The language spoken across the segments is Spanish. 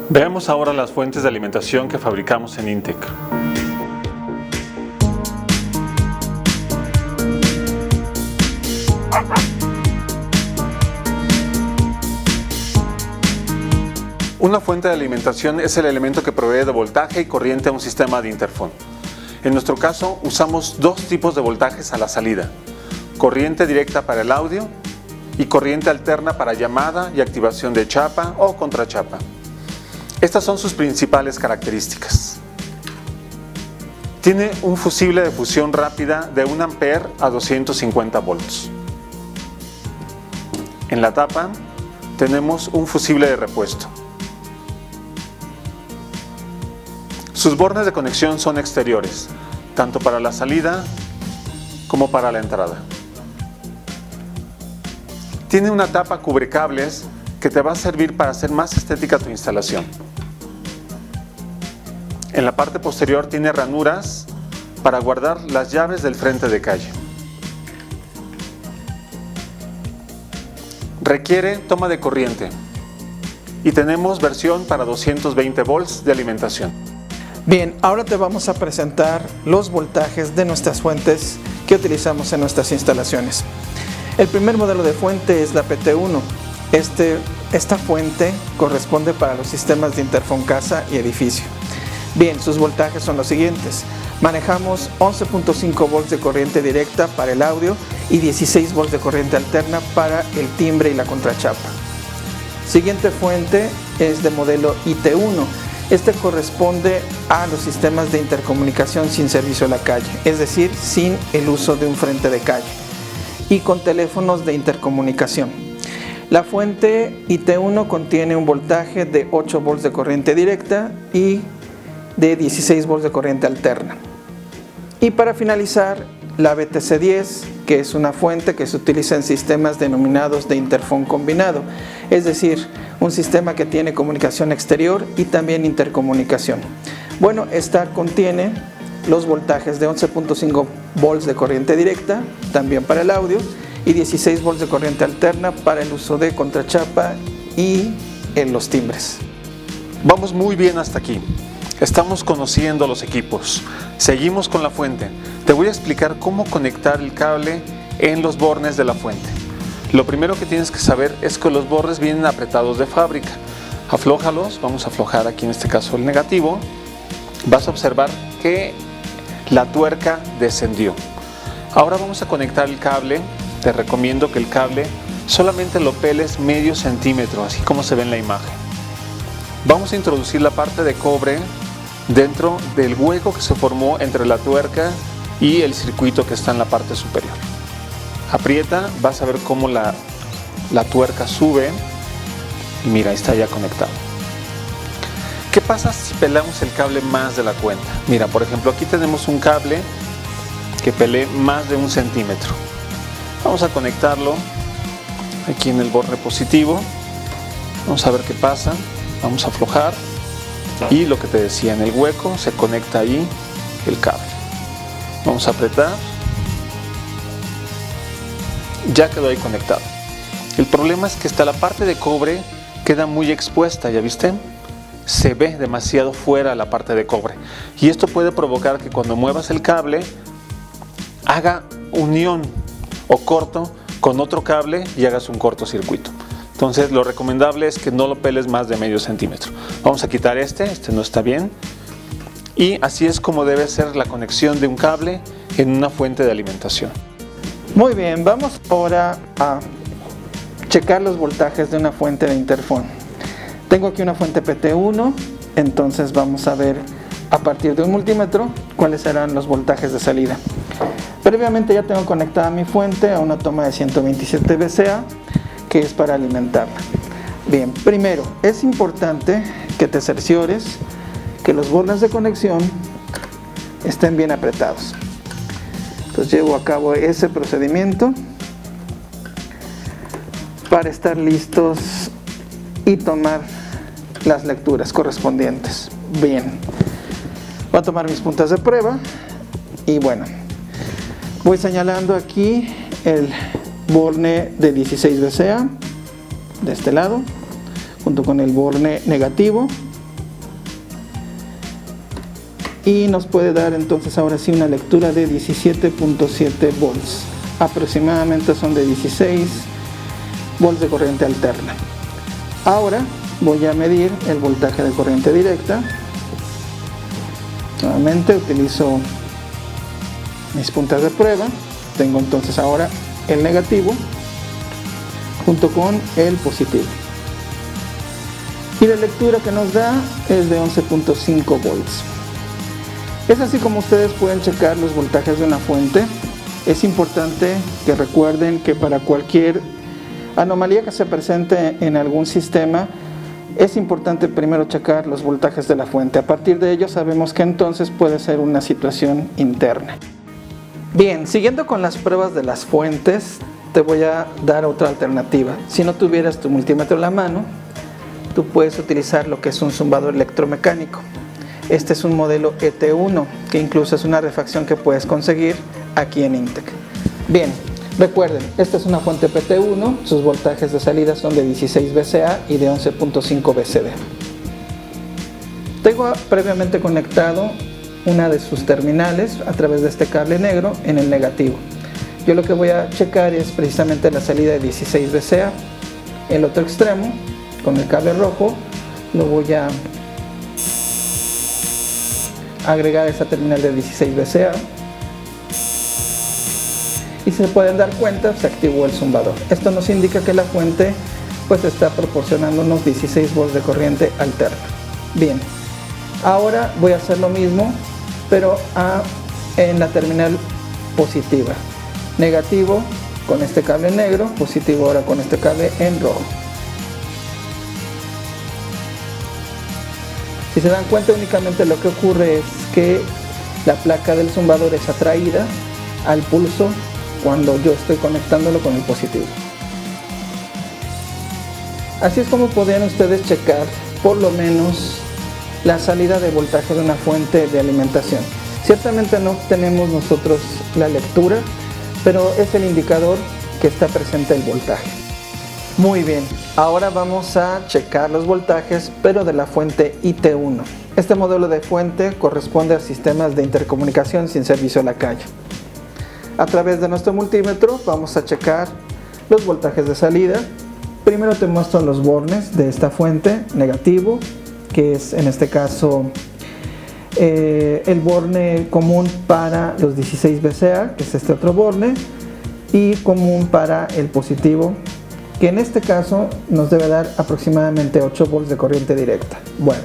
Veamos ahora las fuentes de alimentación que fabricamos en Intec. Una fuente de alimentación es el elemento que provee de voltaje y corriente a un sistema de interfón. En nuestro caso, usamos dos tipos de voltajes a la salida: corriente directa para el audio y corriente alterna para llamada y activación de chapa o contrachapa. Estas son sus principales características. Tiene un fusible de fusión rápida de 1 ampere a 250 volts. En la tapa tenemos un fusible de repuesto. Sus bornes de conexión son exteriores, tanto para la salida como para la entrada. Tiene una tapa cubrecables que te va a servir para hacer más estética tu instalación. En la parte posterior tiene ranuras para guardar las llaves del frente de calle. Requiere toma de corriente y tenemos versión para 220 volts de alimentación. Bien, ahora te vamos a presentar los voltajes de nuestras fuentes que utilizamos en nuestras instalaciones. El primer modelo de fuente es la PT1. Esta fuente corresponde para los sistemas de interfón casa y edificio. Bien, sus voltajes son los siguientes. Manejamos 11.5 volts de corriente directa para el audio y 16 volts de corriente alterna para el timbre y la contrachapa. Siguiente fuente es de modelo IT1. Este corresponde a los sistemas de intercomunicación sin servicio a la calle, es decir, sin el uso de un frente de calle y con teléfonos de intercomunicación. La fuente IT1 contiene un voltaje de 8 volts de corriente directa y de 16 volts de corriente alterna. Y para finalizar, la BTC10, que es una fuente que se utiliza en sistemas denominados de interfón combinado, es decir, un sistema que tiene comunicación exterior y también intercomunicación. Bueno, esta contiene los voltajes de 11.5 volts de corriente directa, también para el audio, y 16 volts de corriente alterna para el uso de contrachapa y en los timbres. Vamos muy bien hasta aquí. Estamos conociendo los equipos. Seguimos con la fuente. Te voy a explicar cómo conectar el cable en los bornes de la fuente. Lo primero que tienes que saber es que los bornes vienen apretados de fábrica. Aflójalos, vamos a aflojar aquí en este caso el negativo. Vas a observar que la tuerca descendió. Ahora vamos a conectar el cable. Te recomiendo que el cable solamente lo peles medio centímetro, así como se ve en la imagen. Vamos a introducir la parte de cobre dentro del hueco que se formó entre la tuerca y el circuito que está en la parte superior. Aprieta, vas a ver cómo la tuerca sube y mira, ahí está ya conectado. ¿Qué pasa si pelamos el cable más de la cuenta? Mira, por ejemplo, aquí tenemos un cable que pelé más de 1 centímetro. Vamos a conectarlo aquí en el borde positivo. Vamos a ver qué pasa. Vamos a aflojar y lo que te decía, en el hueco se conecta ahí el cable. Vamos a apretar. Ya quedó ahí conectado. El problema es que la parte de cobre queda muy expuesta, ¿ya viste? Se ve demasiado fuera la parte de cobre y esto puede provocar que cuando muevas el cable haga unión o corto con otro cable y hagas un cortocircuito. Entonces lo recomendable es que no lo peles más de medio centímetro. Vamos a quitar este no está bien. Y así es como debe ser la conexión de un cable en una fuente de alimentación. Muy bien, vamos ahora a checar los voltajes de una fuente de interfón. Tengo aquí una fuente PT1, entonces vamos a ver a partir de un multímetro cuáles serán los voltajes de salida. Previamente ya tengo conectada mi fuente a una toma de 127 VCA, que es para alimentarla. Bien, primero es importante que te cerciores que los bornes de conexión estén bien apretados. Entonces llevo a cabo ese procedimiento para estar listos y tomar las lecturas correspondientes. Bien, voy a tomar mis puntas de prueba Y bueno, voy señalando aquí el borne de 16 VCA de este lado, junto con el borne negativo. Y nos puede dar entonces ahora sí una lectura de 17.7 volts. Aproximadamente son de 16 volts de corriente alterna. Ahora voy a medir el voltaje de corriente directa. Nuevamente utilizo mis puntas de prueba. Tengo entonces ahora el negativo junto con el positivo. Y la lectura que nos da es de 11.5 volts. Es así como ustedes pueden checar los voltajes de una fuente. Es importante que recuerden que para cualquier anomalía que se presente en algún sistema, es importante primero checar los voltajes de la fuente. A partir de ello sabemos que entonces puede ser una situación interna. Bien, siguiendo con las pruebas de las fuentes, te voy a dar otra alternativa. Si no tuvieras tu multímetro en la mano, tú puedes utilizar lo que es un zumbador electromecánico. Este es un modelo ET1, que incluso es una refacción que puedes conseguir aquí en Intec. Bien, recuerden, esta es una fuente PT1, sus voltajes de salida son de 16 VCA y de 11.5 VCD. Tengo previamente conectado una de sus terminales a través de este cable negro en el negativo. Yo lo que voy a checar es precisamente la salida de 16 VCA. El otro extremo, con el cable rojo, lo voy a agregar a esta terminal de 16 VCA. Y se pueden dar cuenta, se activó el zumbador. Esto nos indica que la fuente pues está proporcionando unos 16 volts de corriente alterna. Bien, ahora voy a hacer lo mismo, pero en la terminal positiva. Negativo con este cable negro, positivo ahora con este cable en rojo. Si se dan cuenta, únicamente lo que ocurre es que la placa del zumbador es atraída al pulso cuando yo estoy conectándolo con el positivo. Así es como podrían ustedes checar por lo menos la salida de voltaje de una fuente de alimentación. Ciertamente no tenemos nosotros la lectura, pero es el indicador que está presente el voltaje. Muy bien, ahora vamos a checar los voltajes, pero de la fuente IT1. Este modelo de fuente corresponde a sistemas de intercomunicación sin servicio a la calle. A través de nuestro multímetro vamos a checar los voltajes de salida. Primero te muestro los bornes de esta fuente, negativo, que es en este caso el borne común para los 16 VCA, que es este otro borne, y común para el positivo, que en este caso nos debe dar aproximadamente 8 volts de corriente directa. Bueno,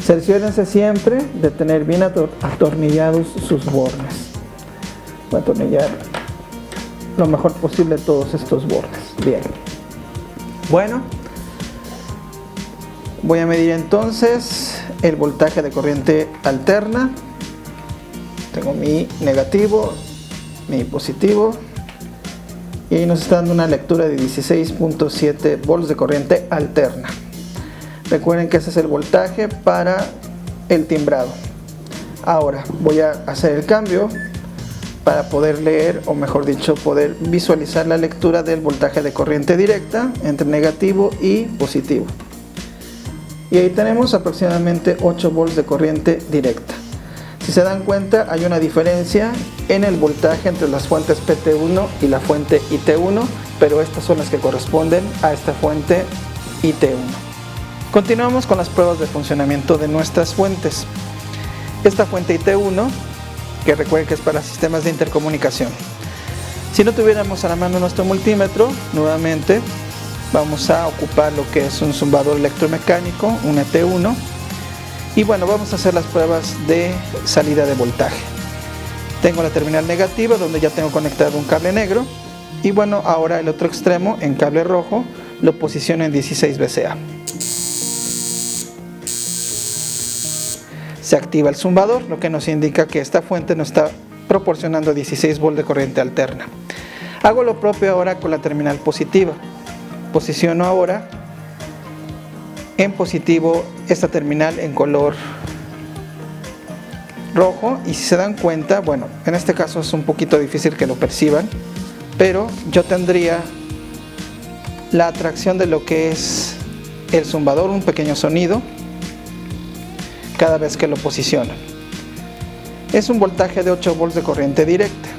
cerciórense siempre de tener bien atornillados sus bornes. Voy a atornillar lo mejor posible todos estos bornes. Bien. Bueno, voy a medir entonces el voltaje de corriente alterna. Tengo mi negativo, mi positivo, y ahí nos está dando una lectura de 16.7 volts de corriente alterna. Recuerden que ese es el voltaje para el timbrado. Ahora voy a hacer el cambio para poder leer, o mejor dicho, poder visualizar la lectura del voltaje de corriente directa entre negativo y positivo. Y ahí tenemos aproximadamente 8 volts de corriente directa. Si se dan cuenta, hay una diferencia en el voltaje entre las fuentes PT1 y la fuente IT1, pero estas son las que corresponden a esta fuente IT1. Continuamos con las pruebas de funcionamiento de nuestras fuentes. Esta fuente IT1, que recuerden que es para sistemas de intercomunicación. Si no tuviéramos a la mano nuestro multímetro, nuevamente vamos a ocupar lo que es un zumbador electromecánico, un ET1, y bueno, vamos a hacer las pruebas de salida de voltaje. Tengo la terminal negativa donde ya tengo conectado un cable negro, y bueno, ahora el otro extremo en cable rojo lo posiciono en 16 VCA. Se activa el zumbador, lo que nos indica que esta fuente nos está proporcionando 16 volts de corriente alterna. Hago lo propio ahora con la terminal positiva. Posiciono ahora en positivo esta terminal en color rojo, y si se dan cuenta, bueno, en este caso es un poquito difícil que lo perciban, pero yo tendría la atracción de lo que es el zumbador, un pequeño sonido cada vez que lo posicionan. Es un voltaje de 8 volts de corriente directa.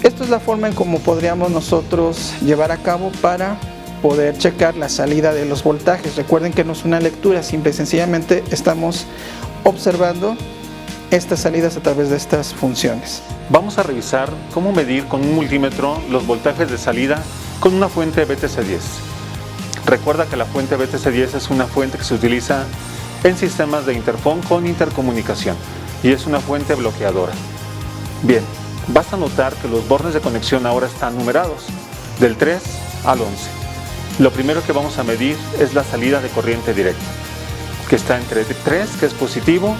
Esta es la forma en cómo podríamos nosotros llevar a cabo para poder checar la salida de los voltajes. Recuerden que no es una lectura, simple y sencillamente estamos observando estas salidas a través de estas funciones. Vamos a revisar cómo medir con un multímetro los voltajes de salida con una fuente BTC10. Recuerda que la fuente BTC10 es una fuente que se utiliza en sistemas de interfón con intercomunicación y es una fuente bloqueadora. Bien, vas a notar que los bornes de conexión ahora están numerados, del 3 al 11. Lo primero que vamos a medir es la salida de corriente directa, que está entre 3, que es positivo,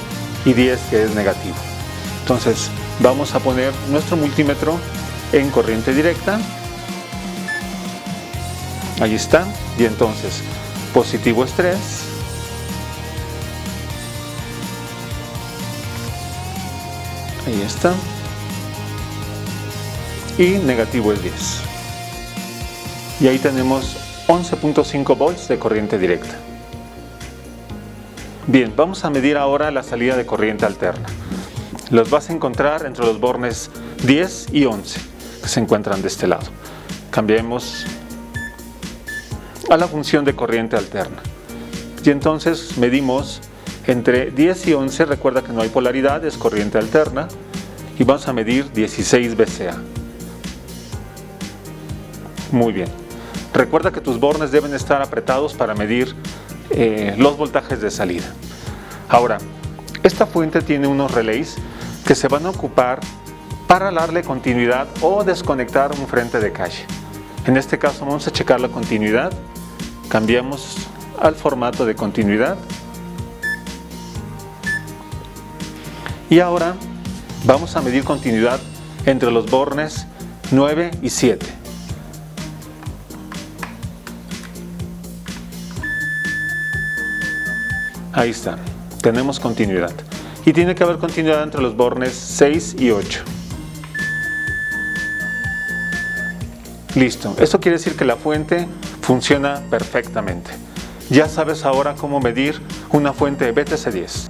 y 10, que es negativo. Entonces, vamos a poner nuestro multímetro en corriente directa. Ahí está. Y entonces, positivo es 3. Ahí está. Y negativo es 10. Y ahí tenemos 11.5 volts de corriente directa. Bien, vamos a medir ahora la salida de corriente alterna. Los vas a encontrar entre los bornes 10 y 11, que se encuentran de este lado. Cambiemos a la función de corriente alterna. Y entonces medimos entre 10 y 11, recuerda que no hay polaridad, es corriente alterna, y vamos a medir 16 VCA. Muy bien. Recuerda que tus bornes deben estar apretados para medir los voltajes de salida. Ahora, esta fuente tiene unos relays que se van a ocupar para darle continuidad o desconectar un frente de calle. En este caso vamos a checar la continuidad. Cambiamos al formato de continuidad. Y ahora vamos a medir continuidad entre los bornes 9 y 7. Ahí está, tenemos continuidad. Y tiene que haber continuidad entre los bornes 6 y 8. Listo, esto quiere decir que la fuente funciona perfectamente. Ya sabes ahora cómo medir una fuente BTC10.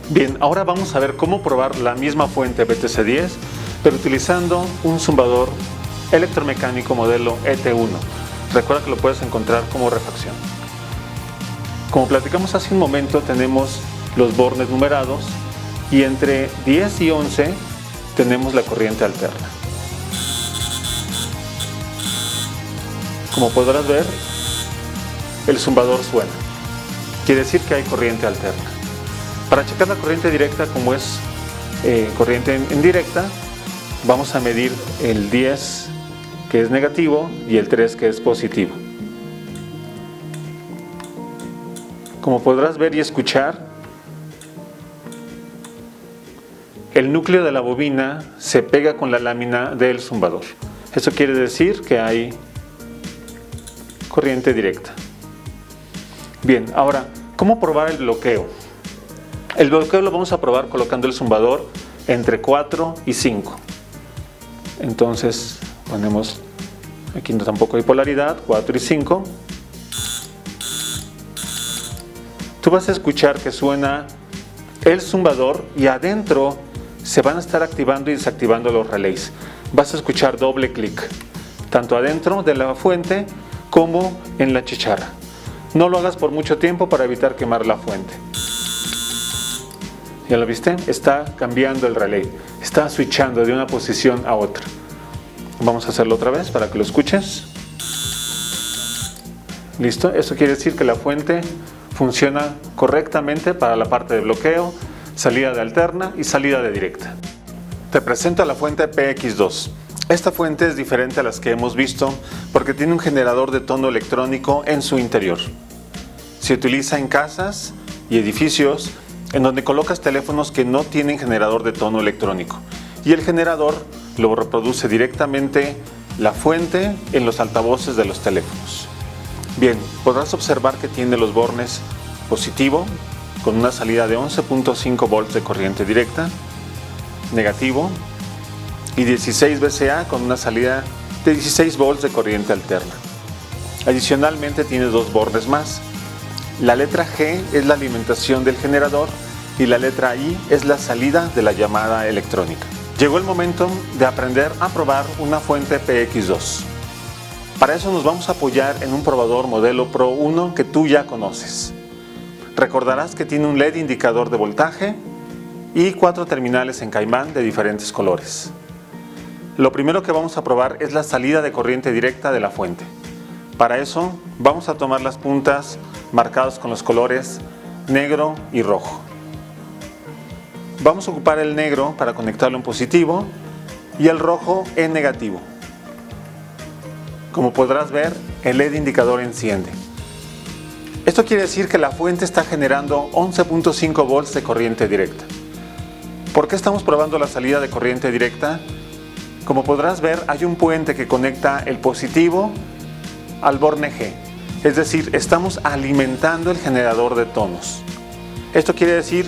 Bien, ahora vamos a ver cómo probar la misma fuente BTC10, pero utilizando un zumbador electromecánico modelo ET1. Recuerda que lo puedes encontrar como refacción. Como platicamos hace un momento, tenemos los bornes numerados y entre 10 y 11 tenemos la corriente alterna. Como podrás ver, el zumbador suena. Quiere decir que hay corriente alterna. Para checar la corriente directa, como es corriente en directa, vamos a medir el 10, que es negativo, y el 3, que es positivo. Como podrás ver y escuchar, el núcleo de la bobina se pega con la lámina del zumbador. Eso quiere decir que hay corriente directa. Bien, ahora, ¿cómo probar el bloqueo? El bloqueo lo vamos a probar colocando el zumbador entre 4 y 5. Entonces, ponemos, aquí no tampoco hay polaridad, 4 y 5. Tú vas a escuchar que suena el zumbador y adentro se van a estar activando y desactivando los relays. Vas a escuchar doble clic, tanto adentro de la fuente como en la chicharra. No lo hagas por mucho tiempo para evitar quemar la fuente. ¿Ya lo viste? Está cambiando el relay, está switchando de una posición a otra. Vamos a hacerlo otra vez para que lo escuches. ¿Listo? Eso quiere decir que la fuente funciona correctamente para la parte de bloqueo, salida de alterna y salida de directa. Te presento la fuente PX2. Esta fuente es diferente a las que hemos visto porque tiene un generador de tono electrónico en su interior. Se utiliza en casas y edificios en donde colocas teléfonos que no tienen generador de tono electrónico y el generador lo reproduce directamente la fuente en los altavoces de los teléfonos. Bien, podrás observar que tiene los bornes positivo, con una salida de 11.5 volts de corriente directa, negativo, y 16 VCA con una salida de 16 volts de corriente alterna. Adicionalmente tiene dos bornes más. La letra G es la alimentación del generador y la letra I es la salida de la llamada electrónica. Llegó el momento de aprender a probar una fuente PX2. Para eso nos vamos a apoyar en un probador modelo Pro 1 que tú ya conoces. Recordarás que tiene un LED indicador de voltaje y 4 terminales en caimán de diferentes colores. Lo primero que vamos a probar es la salida de corriente directa de la fuente. Para eso vamos a tomar las puntas marcadas con los colores negro y rojo. Vamos a ocupar el negro para conectarlo en positivo y el rojo en negativo. Como podrás ver, el LED indicador enciende. Esto quiere decir que la fuente está generando 11.5 volts de corriente directa. ¿Por qué estamos probando la salida de corriente directa? Como podrás ver, hay un puente que conecta el positivo al borne G. Es decir, estamos alimentando el generador de tonos. Esto quiere decir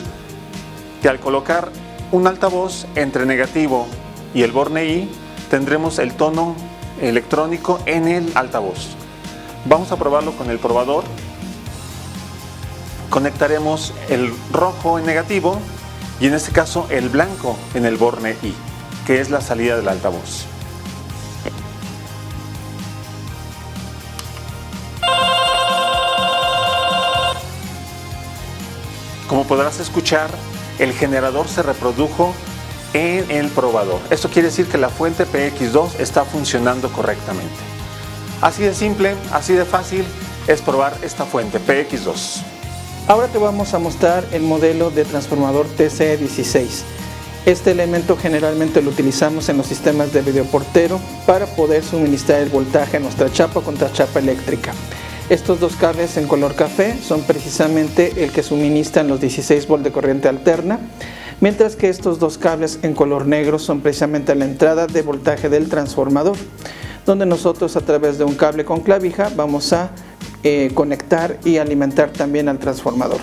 que al colocar un altavoz entre negativo y el borne I, tendremos el tono electrónico en el altavoz. Vamos a probarlo con el probador. Conectaremos el rojo en negativo y en este caso el blanco en el borne I, que es la salida del altavoz. Como podrás escuchar, el generador se reprodujo en el probador. Esto quiere decir que la fuente PX2 está funcionando correctamente. Así de simple, así de fácil es probar esta fuente PX2. Ahora te vamos a mostrar el modelo de transformador TC16. Este elemento generalmente lo utilizamos en los sistemas de videoportero para poder suministrar el voltaje a nuestra chapa contra chapa eléctrica. Estos dos cables en color café son precisamente el que suministran los 16 volts de corriente alterna, mientras que estos dos cables en color negro son precisamente la entrada de voltaje del transformador, donde nosotros a través de un cable con clavija vamos a conectar y alimentar también al transformador.